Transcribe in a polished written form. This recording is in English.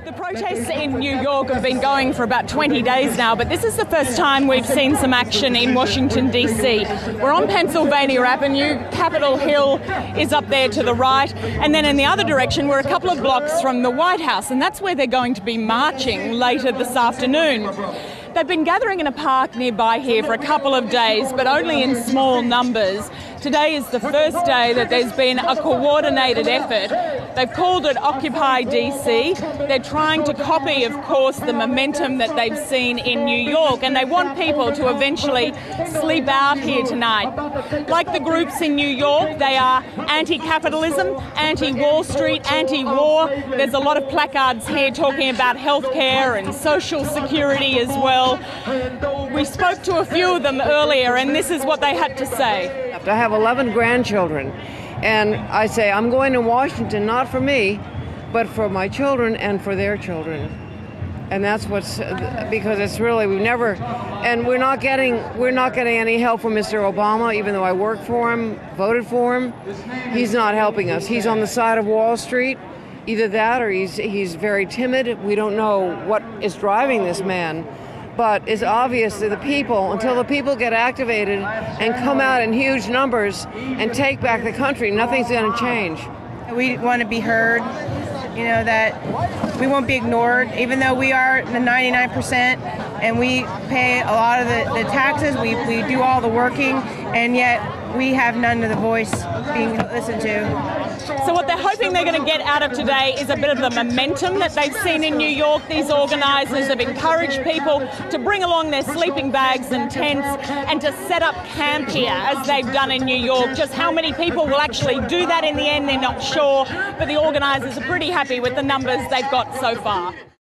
The protests in New York have been going for about 20 days now, but this is the first time we've seen some action in Washington, D.C. We're on Pennsylvania Avenue, Capitol Hill is up there to the right, and then in the other direction we're a couple of blocks from the White House, and that's where they're going to be marching later this afternoon. They've been gathering in a park nearby here for a couple of days, but only in small numbers. Today is the first day that there's been a coordinated effort. They've called it Occupy DC. They're trying to copy, of course, the momentum that they've seen in New York, and they want people to eventually sleep out here tonight. Like the groups in New York, they are anti-capitalism, anti-Wall Street, anti-war. There's a lot of placards here talking about healthcare and social security as well. We spoke to a few of them earlier, and this is what they had to say. I have 11 grandchildren, and I say I'm going to Washington not for me, but for my children and for their children. And that's what's, because it's really, we're not getting any help from Mr. Obama, even though I work for him, voted for him. He's not helping us. He's on the side of Wall Street. Either that or he's very timid. We don't know what is driving this man. But it's obvious to the people, until the people get activated and come out in huge numbers and take back the country, nothing's going to change. We want to be heard, that we won't be ignored, even though we are the 99% and we pay a lot of the taxes, we do all the working, and yet we have none of the voice being listened to. So what they're hoping they're going to get out of today is a bit of the momentum that they've seen in New York. These organisers have encouraged people to bring along their sleeping bags and tents and to set up camp here, as they've done in New York. Just how many people will actually do that in the end, they're not sure, but the organisers are pretty happy with the numbers they've got so far.